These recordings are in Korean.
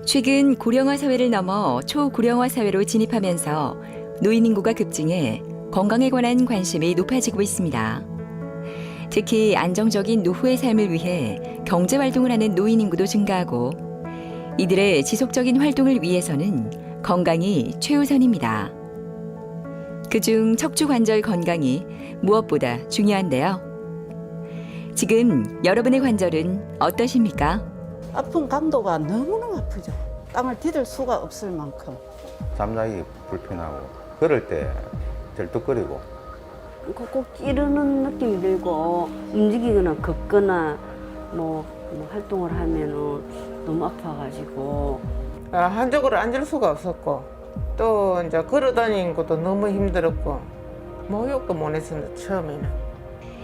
최근 고령화 사회를 넘어 초고령화 사회로 진입하면서 노인 인구가 급증해 건강에 관한 관심이 높아지고 있습니다. 특히 안정적인 노후의 삶을 위해 경제 활동을 하는 노인 인구도 증가하고 이들의 지속적인 활동을 위해서는 건강이 최우선입니다. 그중 척추 관절 건강이 무엇보다 중요한데요. 지금 여러분의 관절은 어떠십니까? 아픈 강도가 너무너무 아프죠. 땅을 디딜 수가 없을 만큼. 잠자기 불편하고 걸을 때 절뚝거리고 꼭 찌르는 느낌이 들고 움직이거나 걷거나 뭐 활동을 하면은 너무 아파가지고 한쪽으로 앉을 수가 없었고 또 이제 걸어 다니는 것도 너무 힘들었고 목욕도 못 했었는데 처음에는.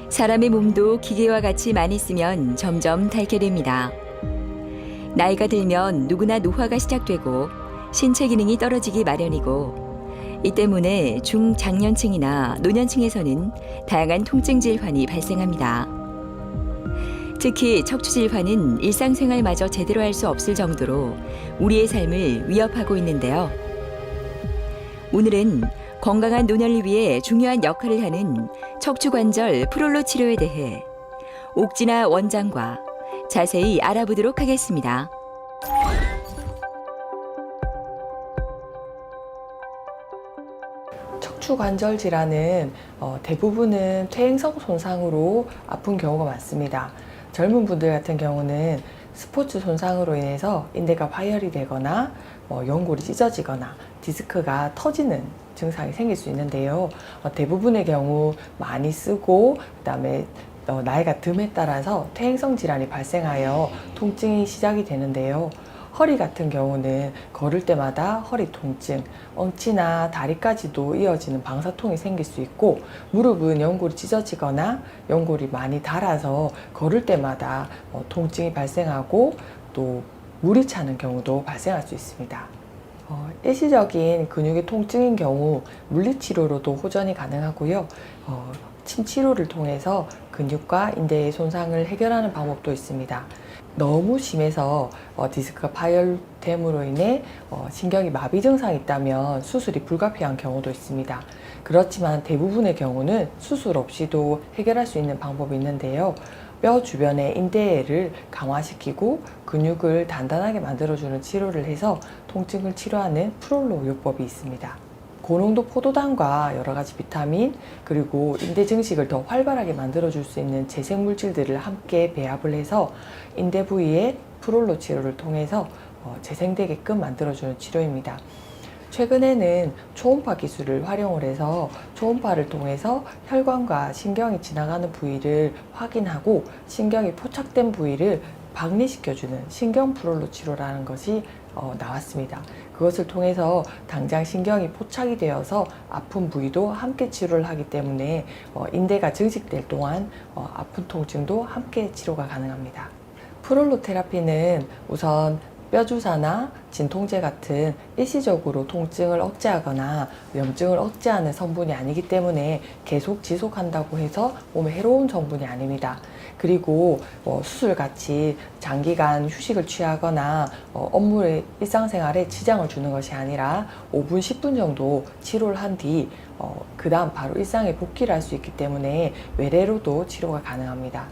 사람의 몸도 기계와 같이 많이 쓰면 점점 닳게 됩니다. 나이가 들면 누구나 노화가 시작되고 신체 기능이 떨어지기 마련이고 이 때문에 중장년층이나 노년층에서는 다양한 통증 질환이 발생합니다. 특히 척추 질환은 일상생활마저 제대로 할 수 없을 정도로 우리의 삶을 위협하고 있는데요. 오늘은 건강한 노년을 위해 중요한 역할을 하는 척추관절 프롤로 치료에 대해 옥진아 원장과 자세히 알아보도록 하겠습니다. 척추 관절 질환은 대부분은 퇴행성 손상으로 아픈 경우가 많습니다. 젊은 분들 같은 경우는 스포츠 손상으로 인해서 인대가 파열이 되거나 연골이 찢어지거나 디스크가 터지는 증상이 생길 수 있는데요. 대부분의 경우 많이 쓰고 그다음에 나이가 듦에 따라서 퇴행성 질환이 발생하여 통증이 시작이 되는데요. 허리 같은 경우는 걸을 때마다 허리 통증, 엉치나 다리까지도 이어지는 방사통이 생길 수 있고 무릎은 연골이 찢어지거나 연골이 많이 닳아서 걸을 때마다 통증이 발생하고 또 물이 차는 경우도 발생할 수 있습니다. 일시적인 근육의 통증인 경우 물리치료로도 호전이 가능하고요. 침 치료를 통해서 근육과 인대의 손상을 해결하는 방법도 있습니다. 너무 심해서 디스크가 파열됨으로 인해 신경이 마비 증상이 있다면 수술이 불가피한 경우도 있습니다. 그렇지만 대부분의 경우는 수술 없이도 해결할 수 있는 방법이 있는데요. 뼈 주변의 인대를 강화시키고 근육을 단단하게 만들어주는 치료를 해서 통증을 치료하는 프롤로 요법이 있습니다. 고농도 포도당과 여러 가지 비타민 그리고 인대 증식을 더 활발하게 만들어줄 수 있는 재생 물질들을 함께 배합을 해서 인대 부위의 프롤로 치료를 통해서 재생되게끔 만들어주는 치료입니다. 최근에는 초음파 기술을 활용을 해서 초음파를 통해서 혈관과 신경이 지나가는 부위를 확인하고 신경이 포착된 부위를 박리시켜주는 신경 프롤로 치료라는 것이 나왔습니다. 그것을 통해서 당장 신경이 포착이 되어서 아픈 부위도 함께 치료를 하기 때문에 인대가 증식될 동안 아픈 통증도 함께 치료가 가능합니다. 프롤로 테라피는 우선 뼈주사나 진통제 같은 일시적으로 통증을 억제하거나 염증을 억제하는 성분이 아니기 때문에 계속 지속한다고 해서 몸에 해로운 성분이 아닙니다. 그리고 수술같이 장기간 휴식을 취하거나 업무의 일상생활에 지장을 주는 것이 아니라 5분, 10분 정도 치료를 한 뒤 그 다음 바로 일상에 복귀를 할 수 있기 때문에 외래로도 치료가 가능합니다.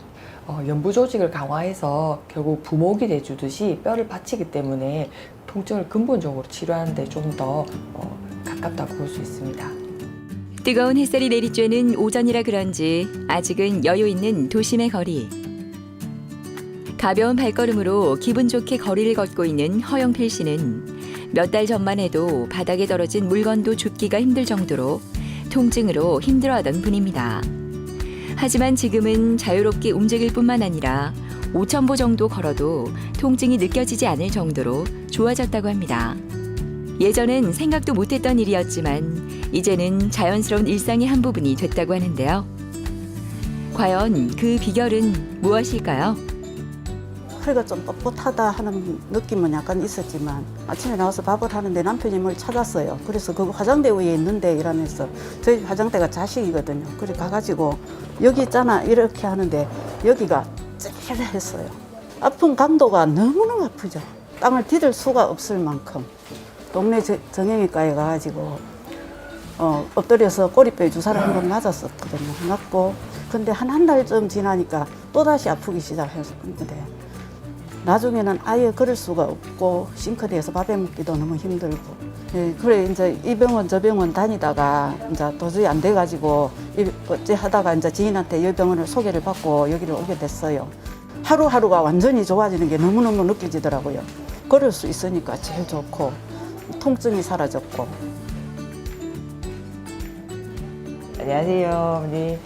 연부 조직을 강화해서 결국 부목이 돼주듯이 뼈를 받치기 때문에 통증을 근본적으로 치료하는 데 좀 더 가깝다고 볼 수 있습니다. 뜨거운 햇살이 내리쬐는 오전이라 그런지 아직은 여유 있는 도심의 거리. 가벼운 발걸음으로 기분 좋게 거리를 걷고 있는 허영필 씨는 몇 달 전만 해도 바닥에 떨어진 물건도 줍기가 힘들 정도로 통증으로 힘들어하던 분입니다. 하지만 지금은 자유롭게 움직일 뿐만 아니라 5,000보 정도 걸어도 통증이 느껴지지 않을 정도로 좋아졌다고 합니다. 예전엔 생각도 못했던 일이었지만 이제는 자연스러운 일상의 한 부분이 됐다고 하는데요. 과연 그 비결은 무엇일까요? 허리가 좀 뻣뻣하다 하는 느낌은 약간 있었지만 아침에 나와서 밥을 하는데 남편이 뭘 찾았어요. 그래서 그 화장대 위에 있는데 이러면서 저희 화장대가 자식이거든요. 그래 가가지고 여기 있잖아 이렇게 하는데 여기가 찌릿했어요. 아픈 강도가 너무너무 아프죠. 땅을 디딜 수가 없을 만큼 동네 정형외과에 가가지고 엎드려서 꼬리뼈에 주사를 한 번 맞았었거든요. 맞고 근데 한 달쯤 지나니까 또다시 아프기 시작했는데 나중에는 아예 걸을 수가 없고 싱크대에서 밥해 먹기도 너무 힘들고 예, 그래 이제 이 병원 저 병원 다니다가 이제 도저히 안 돼가지고 어째 하다가 이제 지인한테 이 병원을 소개를 받고 여기를 오게 됐어요. 하루하루가 완전히 좋아지는 게 너무너무 느껴지더라고요. 걸을 수 있으니까 제일 좋고 통증이 사라졌고. 안녕하세요, 어머니.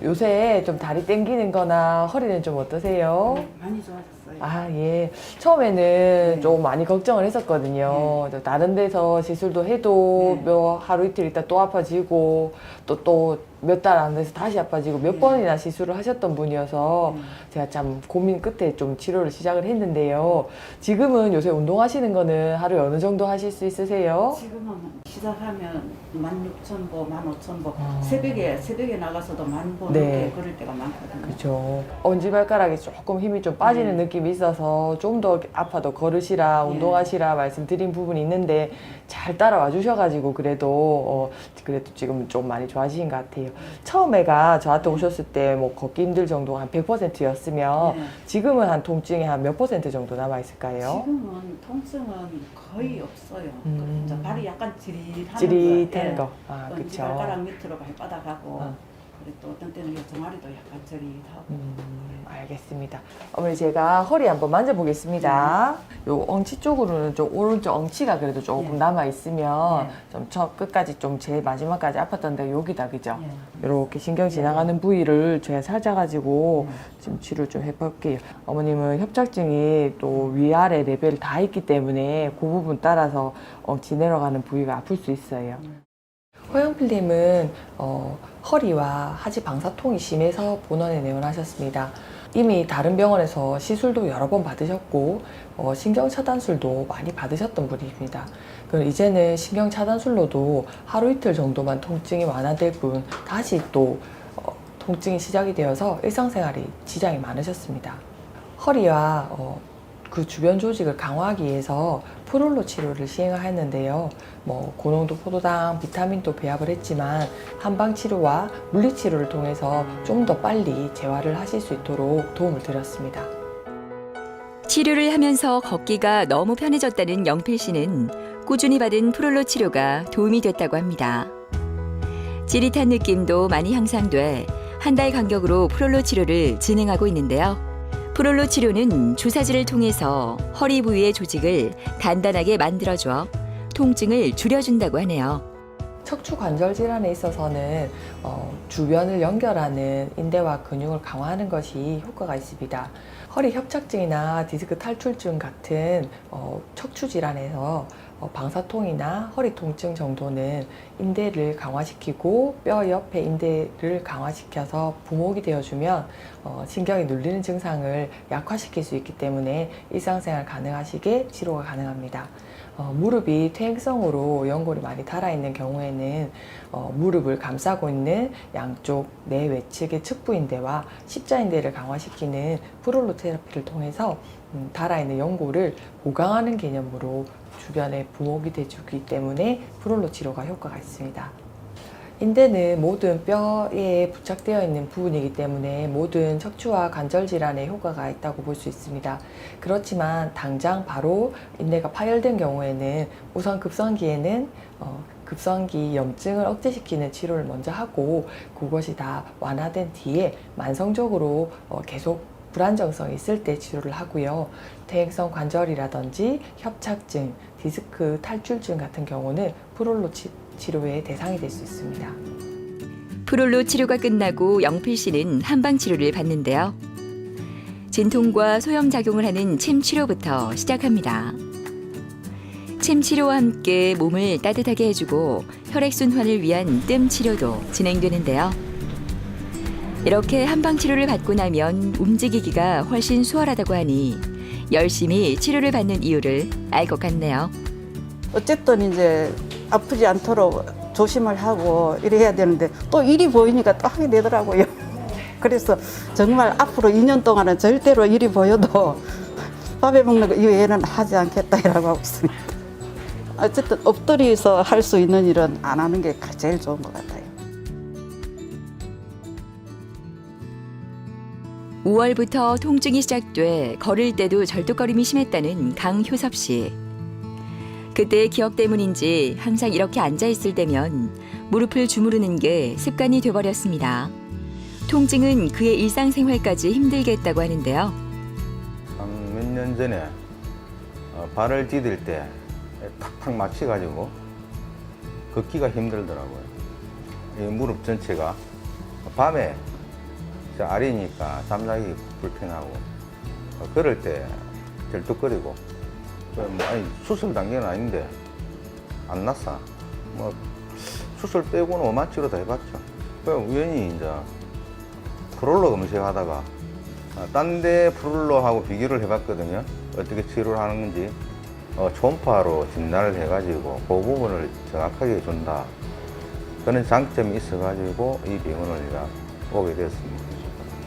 요새 좀 다리 땡기는 거나 허리는 좀 어떠세요? 많이 좋아졌어요. 아, 예. 처음에는 좀 많이 걱정을 했었거든요. 다른 데서 시술도 해도 하루 이틀 있다 또 아파지고 또 몇 달 안 돼서 다시 아파지고 몇 번이나 시술을 하셨던 분이어서 제가 참 고민 끝에 좀 치료를 시작을 했는데요. 지금은 요새 운동하시는 거는 하루에 어느 정도 하실 수 있으세요? 지금은 시작하면 16,000보, 15,000보 새벽에 나가서도 10,000보 네. 넘게 걸을 때가 많거든요. 그렇죠. 엄지발가락에 조금 힘이 좀 빠지는 느낌이 있어서 좀 더 아파도 걸으시라, 운동하시라 말씀드린 부분이 있는데 잘 따라와 주셔가지고 그래도 지금 좀 많이 좋아지신 것 같아요. 처음에가 저한테 오셨을 때 뭐 걷기 힘들 정도가 한 100%였으면 지금은 한 통증이 한 몇 % 정도 남아 있을까요? 지금은 통증은 거의 없어요. 이제 발이 약간 찌릿한 찌릿한 거. 아, 그렇죠. 발가락 밑으로 발바닥하고 그리고 또 어떤 때는 이 종아리도 약간 찌릿하고. 알겠습니다. 어머니 제가 허리 한번 만져보겠습니다. 요 엉치 쪽으로는 좀 오른쪽 엉치가 그래도 조금 남아 있으면 좀 저 끝까지 좀 제일 마지막까지 아팠던데 여기다 그죠? 이렇게 신경 지나가는 부위를 제가 찾아가지고 지금 치료를 좀 해볼게요. 어머님은 협착증이 또 위아래 레벨 다 있기 때문에 그 부분 따라서 엉치 내려가는 부위가 아플 수 있어요. 허영필님은 허리와 하지 방사통이 심해서 본원에 내원하셨습니다. 이미 다른 병원에서 시술도 여러 번 받으셨고 신경차단술도 많이 받으셨던 분입니다. 그럼 이제는 신경차단술로도 하루 이틀 정도만 통증이 완화될 뿐 다시 또 통증이 시작이 되어서 일상생활이 지장이 많으셨습니다. 허리와 그 주변 조직을 강화하기 위해서 프롤로 치료를 시행을 했는데요. 고농도 포도당, 비타민도 배합을 했지만 한방 치료와 물리 치료를 통해서 좀 더 빨리 재활을 하실 수 있도록 도움을 드렸습니다. 치료를 하면서 걷기가 너무 편해졌다는 영필 씨는 꾸준히 받은 프롤로 치료가 도움이 됐다고 합니다. 찌릿한 느낌도 많이 향상돼 한 달 간격으로 프롤로 치료를 진행하고 있는데요. 프롤로 치료는 주사질을 통해서 허리 부위의 조직을 단단하게 만들어줘 통증을 줄여준다고 하네요. 척추 관절 질환에 있어서는 주변을 연결하는 인대와 근육을 강화하는 것이 효과가 있습니다. 허리 협착증이나 디스크 탈출증 같은 척추 질환에서 방사통이나 허리 통증 정도는 인대를 강화시키고 뼈 옆에 인대를 강화시켜서 부목이 되어주면 신경이 눌리는 증상을 약화시킬 수 있기 때문에 일상생활 가능하시게 치료가 가능합니다. 무릎이 퇴행성으로 연골이 많이 닳아있는 경우에는 무릎을 감싸고 있는 양쪽 내외측의 측부인대와 십자인대를 강화시키는 프롤로 테라피를 통해서 닳아있는 연골을 보강하는 개념으로 주변에 부목이 돼주기 때문에 프롤로 치료가 효과가 있습니다. 인대는 모든 뼈에 부착되어 있는 부분이기 때문에 모든 척추와 관절 질환에 효과가 있다고 볼 수 있습니다. 그렇지만 당장 바로 인대가 파열된 경우에는 우선 급성기에는 급성기 염증을 억제시키는 치료를 먼저 하고 그것이 다 완화된 뒤에 만성적으로 계속 불안정성이 있을 때 치료를 하고요. 퇴행성 관절이라든지 협착증, 디스크 탈출증 같은 경우는 프롤로 치료의 대상이 될 수 있습니다. 프롤로 치료가 끝나고 영필 씨는 한방 치료를 받는데요. 진통과 소염작용을 하는 침 치료부터 시작합니다. 침 치료와 함께 몸을 따뜻하게 해주고 혈액순환을 위한 뜸 치료도 진행되는데요. 이렇게 한방 치료를 받고 나면 움직이기가 훨씬 수월하다고 하니 열심히 치료를 받는 이유를 알 것 같네요. 어쨌든 이제 아프지 않도록 조심을 하고 이래야 되는데 또 일이 보이니까 또 하게 되더라고요. 그래서 정말 앞으로 2년 동안은 절대로 일이 보여도 밥에 먹는 거 이외에는 하지 않겠다라고 하고 있습니다. 어쨌든 엎드려서 할 수 있는 일은 안 하는 게 제일 좋은 것 같아요. 5월부터 통증이 시작돼 걸을 때도 절뚝거림이 심했다는 강효섭 씨. 그때의 기억 때문인지 항상 이렇게 앉아있을 때면 무릎을 주무르는 게 습관이 돼버렸습니다. 통증은 그의 일상생활까지 힘들게 했다고 하는데요. 한 몇 년 전에 발을 디딜 때 탁탁 맞춰가지고 걷기가 힘들더라고요. 이 무릎 전체가 밤에 아리니까 잠자기 불편하고 걸을 때 절뚝거리고 아니, 수술 단계는 아닌데 안 났어. 뭐 수술 빼고는 오만치로 다 해봤죠. 그냥 우연히 이제 프롤로 검색하다가 딴 데 프롤로하고 비교를 해봤거든요. 어떻게 치료를 하는 건지 초음파로 진단을 해가지고 그 부분을 정확하게 준다. 그런 장점이 있어가지고 이 병원을 제가 오게 되었습니다.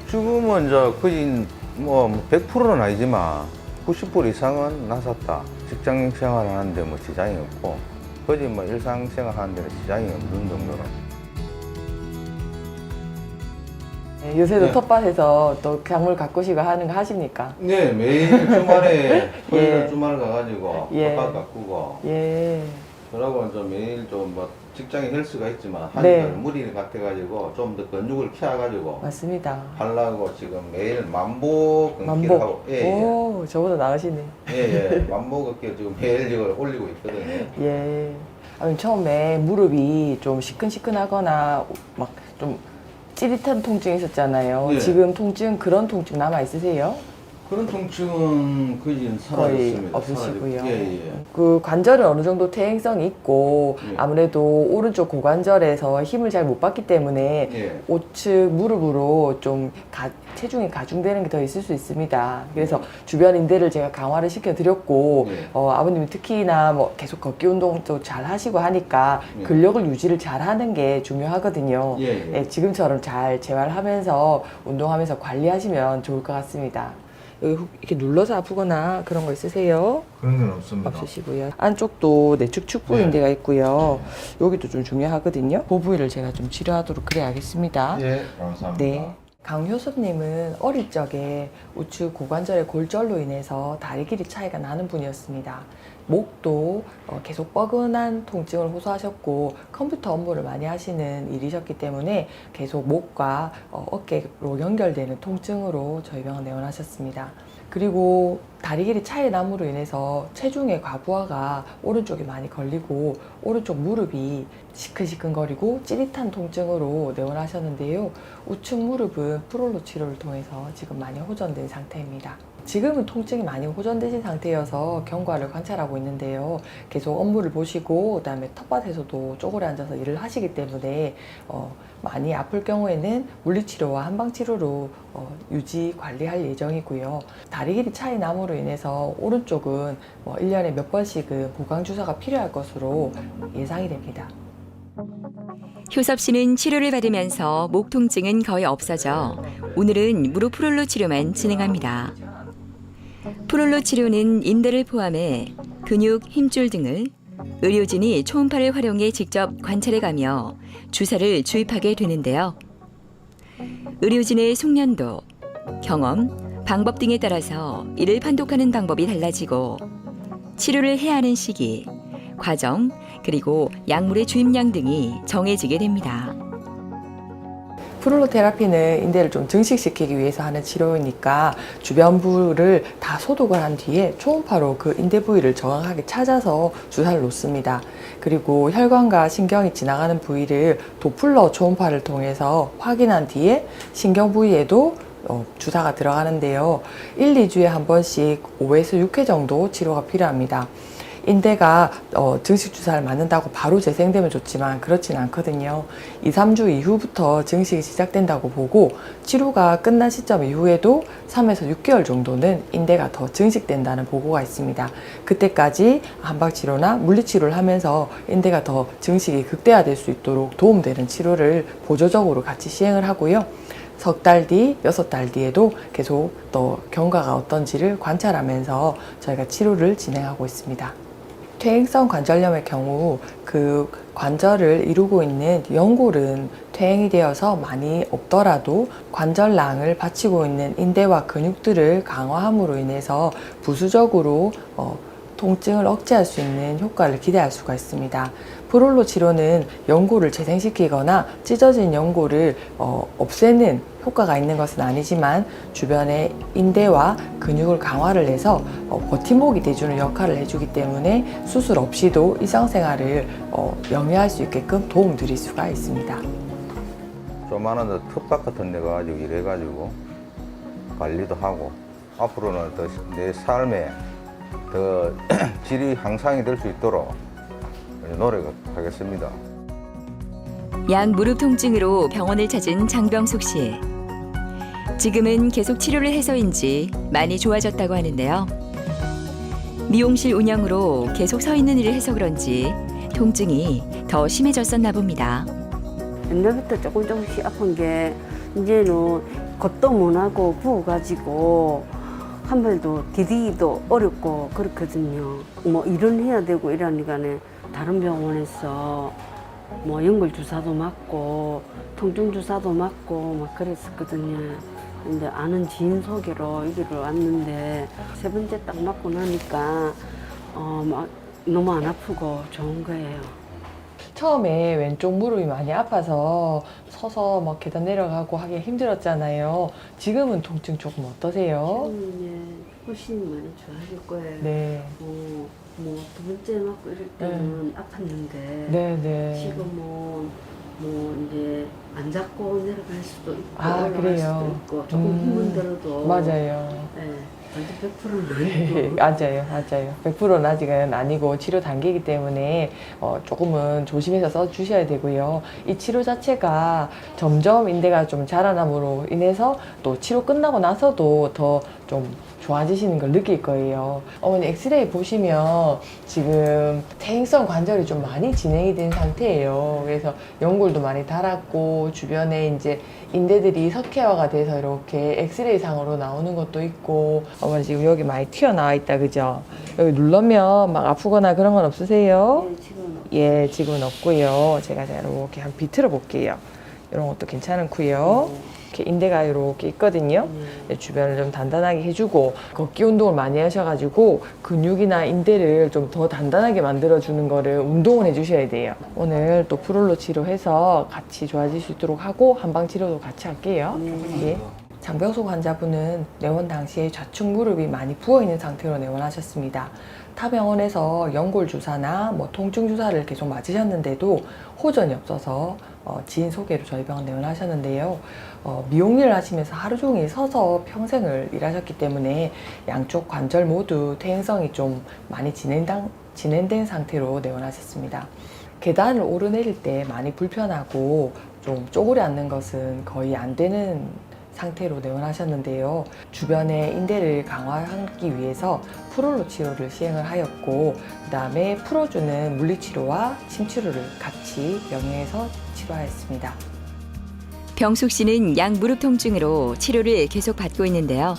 지금은 이제 거의 뭐 100%는 아니지만 90% 이상은 나섰다. 직장 생활 하는데 뭐 지장이 없고 거의 뭐 일상 생활 하는 데는 지장이 없는 정도로. 네, 요새도 네. 텃밭에서 또 작물 가꾸시고 하는 거 하십니까? 네, 매일 주말에 예. 주말 가가지고 예. 텃밭 가꾸고 예. 그러고 이제 매일 좀 뭐 직장에 헬스가 있지만 네. 하니까 무리 같아가지고 좀 더 근육을 키워가지고 맞습니다. 하려고 지금 매일 만보 걷기를 만보. 하고 예, 오, 저보다 나으시네. 예, 만보 걷기 지금 매일 이걸 올리고 있거든요. 예. 아니, 처음에 무릎이 좀 시큰시큰하거나 막 좀 찌릿한 통증이 있었잖아요. 예. 지금 통증, 그런 통증 남아 있으세요? 그런 통증은 거의 거의 사라졌습니다. 없으시고요. 사라졌- 예, 예. 그 관절은 어느 정도 퇴행성이 있고 예. 아무래도 오른쪽 고관절에서 힘을 잘 못 받기 때문에 예. 우측 무릎으로 좀 체중이 가중되는 게 더 있을 수 있습니다. 그래서 주변 인대를 제가 강화를 시켜드렸고 예. 아버님이 특히나 뭐 계속 걷기 운동도 잘 하시고 하니까 예. 근력을 유지를 잘 하는 게 중요하거든요. 예, 예. 예, 지금처럼 잘 재활하면서 운동하면서 관리하시면 좋을 것 같습니다. 여기 이렇게 눌러서 아프거나 그런 거 있으세요? 그런 건 없습니다. 없으시고요. 안쪽도 내측 축부인대가 있고요. 여기도 좀 중요하거든요. 그 부위를 제가 좀 치료하도록 그래야겠습니다. 예, 감사합니다. 네. 강효섭님은 어릴 적에 우측 고관절의 골절로 인해서 다리 길이 차이가 나는 분이었습니다. 목도 계속 뻐근한 통증을 호소하셨고 컴퓨터 업무를 많이 하시는 일이셨기 때문에 계속 목과 어깨로 연결되는 통증으로 저희 병원 내원하셨습니다. 그리고 다리 길이 차이 남으로 인해서 체중의 과부하가 오른쪽에 많이 걸리고 오른쪽 무릎이 시큰시큰거리고 찌릿한 통증으로 내원하셨는데요. 우측 무릎은 프롤로 치료를 통해서 지금 많이 호전된 상태입니다. 지금은 통증이 많이 호전되신 상태여서 경과를 관찰하고 있는데요. 계속 업무를 보시고 그다음에 텃밭에서도 쪼그려 앉아서 일을 하시기 때문에 많이 아플 경우에는 물리치료와 한방치료로 유지 관리할 예정이고요. 다리 길이 차이 남으로 인해서 오른쪽은 1년에 몇 번씩은 보강주사가 필요할 것으로 예상이 됩니다. 효섭 씨는 치료를 받으면서 목 통증은 거의 없어져 오늘은 무릎 프롤로 치료만 진행합니다. 프롤로 치료는 인대를 포함해 근육, 힘줄 등을 의료진이 초음파를 활용해 직접 관찰해가며 주사를 주입하게 되는데요. 의료진의 숙련도, 경험, 방법 등에 따라서 이를 판독하는 방법이 달라지고 치료를 해야 하는 시기, 과정, 그리고 약물의 주입량 등이 정해지게 됩니다. 프롤로 테라피는 인대를 좀 증식시키기 위해서 하는 치료이니까 주변 부를 다 소독을 한 뒤에 초음파로 그 인대 부위를 정확하게 찾아서 주사를 놓습니다. 그리고 혈관과 신경이 지나가는 부위를 도플러 초음파를 통해서 확인한 뒤에 신경 부위에도 주사가 들어가는데요. 1, 2주에 한 번씩 5에서 6회 정도 치료가 필요합니다. 인대가 증식 주사를 맞는다고 바로 재생되면 좋지만 그렇진 않거든요. 2, 3주 이후부터 증식이 시작된다고 보고 치료가 끝난 시점 이후에도 3에서 6개월 정도는 인대가 더 증식된다는 보고가 있습니다. 그때까지 한방치료나 물리치료를 하면서 인대가 더 증식이 극대화될 수 있도록 도움되는 치료를 보조적으로 같이 시행을 하고요. 석 달 뒤, 6달 뒤에도 계속 또 경과가 어떤지를 관찰하면서 저희가 치료를 진행하고 있습니다. 퇴행성 관절염의 경우 그 관절을 이루고 있는 연골은 퇴행이 되어서 많이 없더라도 관절낭을 받치고 있는 인대와 근육들을 강화함으로 인해서 부수적으로 통증을 억제할 수 있는 효과를 기대할 수가 있습니다. 프롤로 치료는 연골을 재생시키거나 찢어진 연골을 없애는 효과가 있는 것은 아니지만 주변의 인대와 근육을 강화를 해서 버팀목이 돼주는 역할을 해주기 때문에 수술 없이도 일상생활을 영위할 수 있게끔 도움드릴 수가 있습니다. 조만한 텃밭 같은 데 가지고 일해가지고 관리도 하고 앞으로는 더 내 삶에 더 질이 향상이 될 수 있도록 노력하겠습니다. 양 무릎 통증으로 병원을 찾은 장병숙 씨. 지금은 계속 치료를 해서인지 많이 좋아졌다고 하는데요. 미용실 운영으로 계속 서 있는 일을 해서 그런지 통증이 더 심해졌었나 봅니다. 옛날부터 조금씩 아픈 게 이제는 걷도 못하고 부어가지고 한 발도 디디기도 어렵고 그렇거든요. 뭐 일은 해야 되고 이러니까는 다른 병원에서 뭐 연골 주사도 맞고 통증 주사도 맞고 막 그랬었거든요. 근데 아는 지인 소개로 여기로 왔는데 세 번째 딱 맞고 나니까 막 너무 안 아프고 좋은 거예요. 처음에 왼쪽 무릎이 많이 아파서 서서 막 계단 내려가고 하기 힘들었잖아요. 지금은 통증 조금 어떠세요? 지금은 훨씬 많이 좋아질 거예요. 네. 뭐 두 번째 맞고 이럴 때는 아팠는데 네. 지금은 뭐 이제 안 잡고 내려갈 수도 있고 아, 올라갈 그래요? 수도 있고 조금 힘은 들어도 맞아요. 네, 완전 100%는 아니고 맞아요. 100%는 아직은 아니고 치료 단계이기 때문에 조금은 조심해서 써주셔야 되고요. 이 치료 자체가 점점 인대가 좀 자라남으로 인해서 또 치료 끝나고 나서도 더 좀 좋아지시는 걸 느낄 거예요. 어머니 엑스레이 보시면 지금 퇴행성 관절이 좀 많이 진행이 된 상태예요. 그래서 연골도 많이 닳았고 주변에 이제 인대들이 석회화가 돼서 이렇게 엑스레이 상으로 나오는 것도 있고 어머니 지금 여기 많이 튀어나와 있다 그죠? 여기 누르면 막 아프거나 그런 건 없으세요? 네, 지금은 예, 지금은 없고요. 제가 이렇게 한번 비틀어 볼게요. 이런 것도 괜찮고요. 이렇게 인대가 이렇게 있거든요. 주변을 좀 단단하게 해주고 걷기 운동을 많이 하셔가지고 근육이나 인대를 좀 더 단단하게 만들어주는 거를 운동을 해주셔야 돼요. 오늘 또 프롤로 치료해서 같이 좋아질 수 있도록 하고 한방 치료도 같이 할게요. 예. 장병숙 환자분은 내원 당시에 좌측 무릎이 많이 부어있는 상태로 내원하셨습니다. 타 병원에서 연골 주사나 뭐 통증 주사를 계속 맞으셨는데도 호전이 없어서 지인 소개로 저희 병원 내원하셨는데요. 미용일을 하시면서 하루 종일 서서 평생을 일하셨기 때문에 양쪽 관절 모두 퇴행성이 좀 많이 진행된 상태로 내원하셨습니다. 계단을 오르내릴 때 많이 불편하고 좀 쪼그려 앉는 것은 거의 안 되는 상태로 내원하셨는데요. 주변의 인대를 강화하기 위해서 프롤로 치료를 시행을 하였고 그 다음에 풀어주는 물리치료와 침치료를 같이 병행해서 치료하였습니다. 병숙 씨는 양 무릎 통증으로 치료를 계속 받고 있는데요.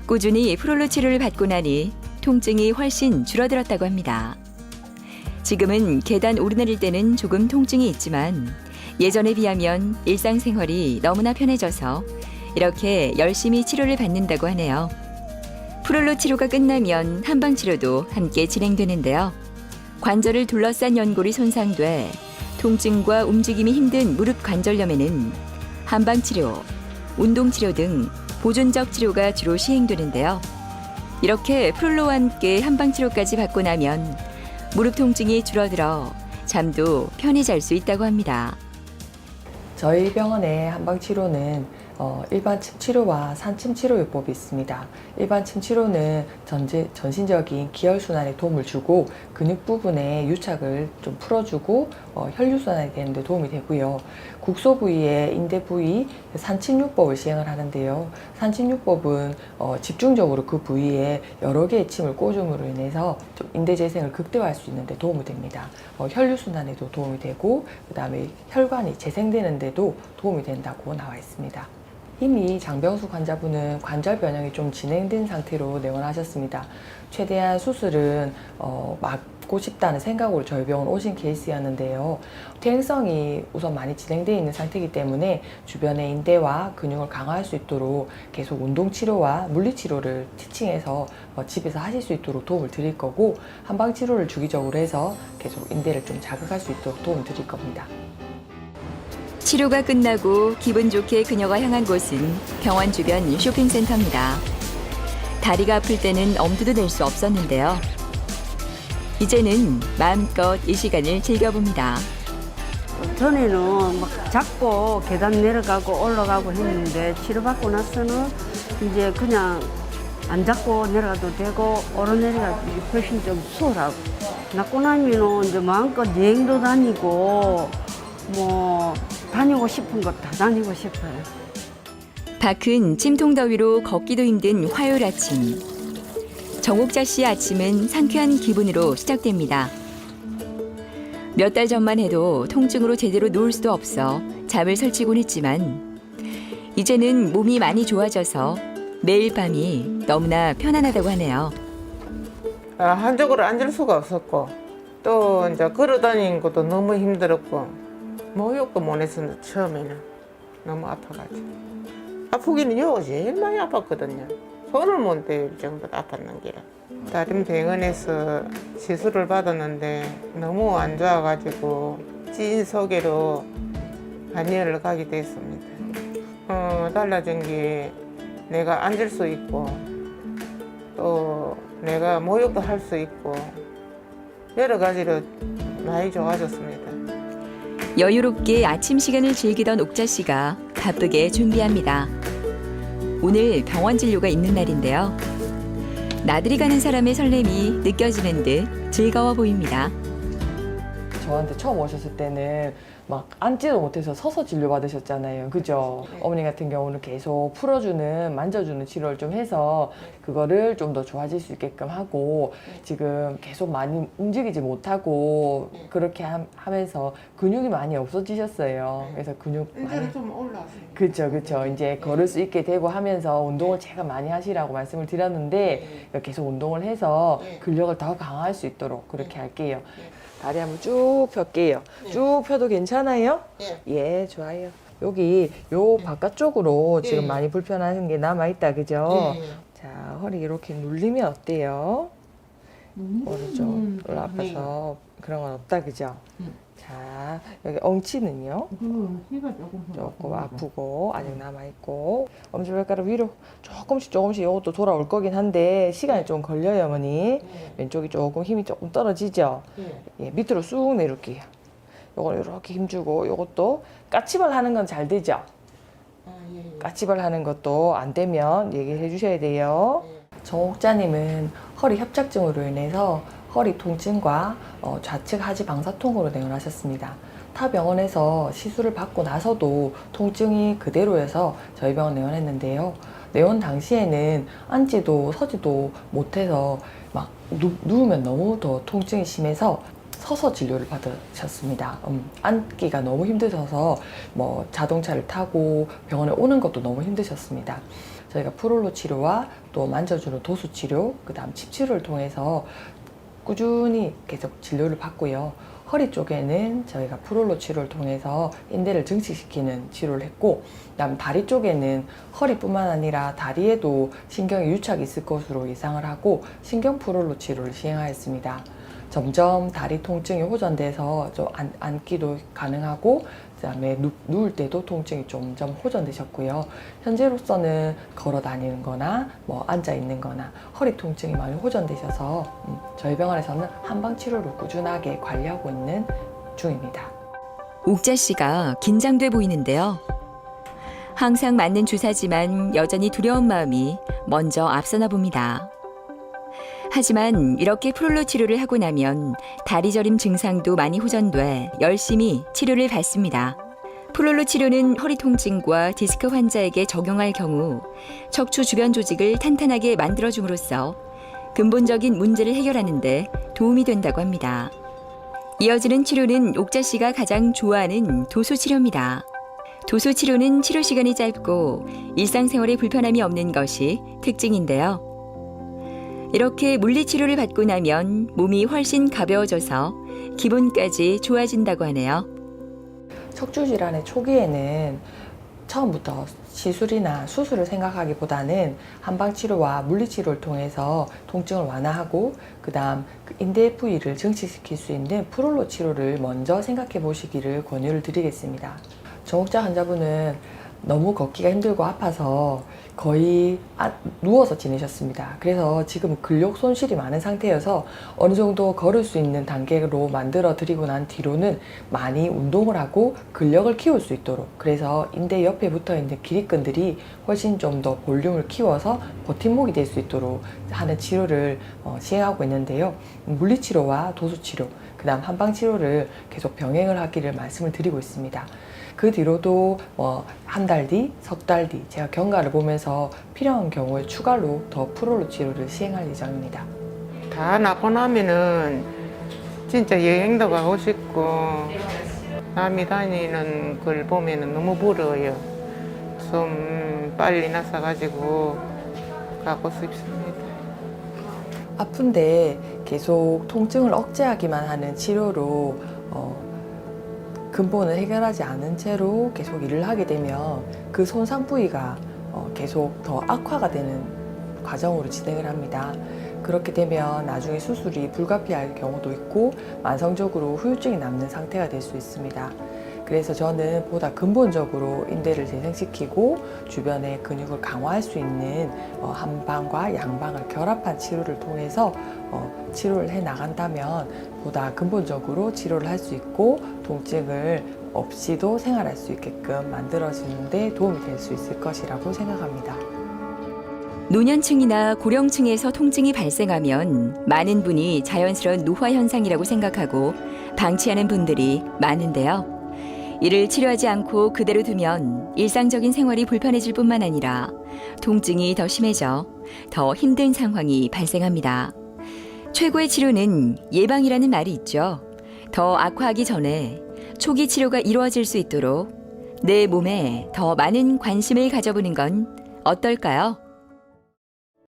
꾸준히 프롤로 치료를 받고 나니 통증이 훨씬 줄어들었다고 합니다. 지금은 계단 오르내릴 때는 조금 통증이 있지만 예전에 비하면 일상생활이 너무나 편해져서 이렇게 열심히 치료를 받는다고 하네요. 프롤로 치료가 끝나면 한방 치료도 함께 진행되는데요. 관절을 둘러싼 연골이 손상돼 통증과 움직임이 힘든 무릎 관절염에는 한방 치료, 운동 치료 등 보존적 치료가 주로 시행되는데요. 이렇게 프롤로와 함께 한방 치료까지 받고 나면 무릎 통증이 줄어들어 잠도 편히 잘 수 있다고 합니다. 저희 병원의 한방 치료는 일반 침 치료와 산침 치료요법이 있습니다. 일반 침 치료는 전신적인 기혈순환에 도움을 주고 근육 부분의 유착을 좀 풀어주고 혈류순환이 되는 데 도움이 되고요. 국소 부위의 인대 부위 산침요법을 시행을 하는데요. 산침요법은 집중적으로 그 부위에 여러 개의 침을 꽂음으로 인해서 좀 인대 재생을 극대화할 수 있는 데 도움이 됩니다. 혈류순환에도 도움이 되고 그 다음에 혈관이 재생되는 데도 도움이 된다고 나와 있습니다. 이미 장병숙 환자분은 관절 변형이 좀 진행된 상태로 내원하셨습니다. 최대한 수술은 막고 싶다는 생각으로 저희 병원 오신 케이스였는데요. 퇴행성이 우선 많이 진행되어 있는 상태이기 때문에 주변의 인대와 근육을 강화할 수 있도록 계속 운동치료와 물리치료를 티칭해서 집에서 하실 수 있도록 도움을 드릴 거고, 한방치료를 주기적으로 해서 계속 인대를 좀 자극할 수 있도록 도움을 드릴 겁니다. 치료가 끝나고 기분 좋게 그녀가 향한 곳은 병원 주변 쇼핑센터입니다. 다리가 아플 때는 엄두도 낼 수 없었는데요. 이제는 마음껏 이 시간을 즐겨봅니다. 전에는 막 잡고 계단 내려가고 올라가고 했는데 치료받고 나서는 이제 그냥 안 잡고 내려가도 되고 오르내려가도 훨씬 좀 수월하고, 낫고 나면은 이제 마음껏 여행도 다니고 뭐 다니고 싶은 거 다 다니고 싶어요. 박은 찜통더위로 걷기도 힘든 화요일 아침. 정옥자 씨의 아침은 상쾌한 기분으로 시작됩니다. 몇 달 전만 해도 통증으로 제대로 누울 수도 없어 잠을 설치곤 했지만 이제는 몸이 많이 좋아져서 매일 밤이 너무나 편안하다고 하네요. 한쪽으로 앉을 수가 없었고, 또 이제 걸어 다니는 것도 너무 힘들었고, 목욕도 못 했었는데 처음에는 너무 아파가지고. 아프기는 요가 제일 많이 아팠거든요. 손을 못 댈 정도로 아팠는 게라. 다림 병원에서 시술을 받았는데 너무 안 좋아가지고 찐 소개로 한의원을 가게 됐습니다. 달라진 게 내가 앉을 수 있고 또 내가 목욕도 할 수 있고 여러 가지로 많이 좋아졌습니다. 여유롭게 아침 시간을 즐기던 옥자 씨가 바쁘게 준비합니다. 오늘 병원 진료가 있는 날인데요. 나들이 가는 사람의 설렘이 느껴지는 듯 즐거워 보입니다. 저한테 처음 오셨을 때는 막 앉지도 못해서 서서 진료받으셨잖아요. 그죠? 네. 어머니 같은 경우는 계속 풀어주는, 만져주는 치료를 좀 해서 그거를 좀 더 좋아질 수 있게끔 하고, 지금 계속 많이 움직이지 못하고 그렇게 하면서 근육이 많이 없어지셨어요. 그래서 근육 많이. 이제는 좀 올라왔어요. 그쵸, 그쵸. 이제 걸을 수 있게 되고 하면서 운동을 제가 많이 하시라고 말씀을 드렸는데 계속 운동을 해서 근력을 더 강화할 수 있도록 그렇게 할게요. 다리 한번 쭉 펴게요. 쭉 펴도 괜찮아요? 예, 좋아요. 여기 요 바깥쪽으로 지금 많이 불편한 게 남아있다, 그죠? 자, 허리 이렇게 눌리면 어때요? 오른쪽 올라가서 그런 건 없다, 그죠? 자, 여기 엉치는요? 조금 아프고 아직 남아있고, 엄지발가락 위로 조금씩 이것도 돌아올 거긴 한데 시간이 좀 걸려요, 어머니. 왼쪽이 조금 힘이 조금 떨어지죠? 예, 밑으로 쑥 내릴게요. 요걸 이렇게 힘주고, 요것도 까치발 하는 건 잘 되죠? 까치발 하는 것도 안 되면 얘기해 주셔야 돼요. 정옥자님은 허리 협착증으로 인해서 허리 통증과 좌측 하지 방사통으로 내원하셨습니다. 타 병원에서 시술을 받고 나서도 통증이 그대로여서 저희 병원 내원했는데요. 내원 당시에는 앉지도 서지도 못해서 막 누우면 너무 더 통증이 심해서 서서 진료를 받으셨습니다. 앉기가 너무 힘드셔서 뭐 자동차를 타고 병원에 오는 것도 너무 힘드셨습니다. 저희가 프롤로 치료와 또 만져주는 도수 치료, 그 다음 칩 치료를 통해서 꾸준히 계속 진료를 받고요. 허리 쪽에는 저희가 프롤로 치료를 통해서 인대를 증식시키는 치료를 했고, 그다음 다리 쪽에는 허리뿐만 아니라 다리에도 신경의 유착이 있을 것으로 예상을 하고 신경 프롤로 치료를 시행하였습니다. 점점 다리 통증이 호전돼서 좀 앉기도 가능하고, 그다음에 누울 때도 통증이 점점 호전되셨고요. 현재로서는 걸어 다니는 거나 뭐 앉아 있는 거나 허리 통증이 많이 호전되셔서 저희 병원에서는 한방 치료를 꾸준하게 관리하고 있는 중입니다. 옥자 씨가 긴장돼 보이는데요. 항상 맞는 주사지만 여전히 두려운 마음이 먼저 앞서나 봅니다. 하지만 이렇게 프롤로 치료를 하고 나면 다리 저림 증상도 많이 호전돼 열심히 치료를 받습니다. 프롤로 치료는 허리 통증과 디스크 환자에게 적용할 경우 척추 주변 조직을 탄탄하게 만들어줌으로써 근본적인 문제를 해결하는 데 도움이 된다고 합니다. 이어지는 치료는 옥자 씨가 가장 좋아하는 도수 치료입니다. 도수 치료는 치료 시간이 짧고 일상생활에 불편함이 없는 것이 특징인데요. 이렇게 물리치료를 받고 나면 몸이 훨씬 가벼워져서 기분까지 좋아진다고 하네요. 척추 질환의 초기에는 처음부터 시술이나 수술을 생각하기보다는 한방치료와 물리치료를 통해서 통증을 완화하고 그다음 인대 부위를 증식시킬 수 있는 프롤로 치료를 먼저 생각해 보시기를 권유를 드리겠습니다. 정옥자 환자분은 너무 걷기가 힘들고 아파서 거의 누워서 지내셨습니다. 그래서 지금 근력 손실이 많은 상태여서 어느 정도 걸을 수 있는 단계로 만들어 드리고 난 뒤로는 많이 운동을 하고 근력을 키울 수 있도록, 그래서 인대 옆에 붙어 있는 기립근들이 훨씬 좀 더 볼륨을 키워서 버팀목이 될 수 있도록 하는 치료를 시행하고 있는데요. 물리치료와 도수치료, 그 다음 한방치료를 계속 병행을 하기를 말씀을 드리고 있습니다. 그 뒤로도 한 달 뒤, 석 달 뒤 제가 경과를 보면서 필요한 경우에 추가로 더 프롤로 치료를 시행할 예정입니다. 다 낫고 나면은 진짜 여행도 가고 싶고 남이 다니는 걸 보면은 너무 부러워요. 좀 빨리 나서가지고 가고 싶습니다. 아픈데 계속 통증을 억제하기만 하는 치료로 근본을 해결하지 않은 채로 계속 일을 하게 되면 그 손상 부위가 계속 더 악화가 되는 과정으로 진행을 합니다. 그렇게 되면 나중에 수술이 불가피할 경우도 있고 만성적으로 후유증이 남는 상태가 될 수 있습니다. 그래서 저는 보다 근본적으로 인대를 재생시키고 주변의 근육을 강화할 수 있는 한방과 양방을 결합한 치료를 통해서 치료를 해 나간다면 보다 근본적으로 치료를 할 수 있고 통증을 없이도 생활할 수 있게끔 만들어지는 데 도움이 될 수 있을 것이라고 생각합니다. 노년층이나 고령층에서 통증이 발생하면 많은 분이 자연스러운 노화 현상이라고 생각하고 방치하는 분들이 많은데요. 이를 치료하지 않고 그대로 두면 일상적인 생활이 불편해질 뿐만 아니라 통증이 더 심해져 더 힘든 상황이 발생합니다. 최고의 치료는 예방이라는 말이 있죠. 더 악화하기 전에 초기 치료가 이루어질 수 있도록 내 몸에 더 많은 관심을 가져보는 건 어떨까요?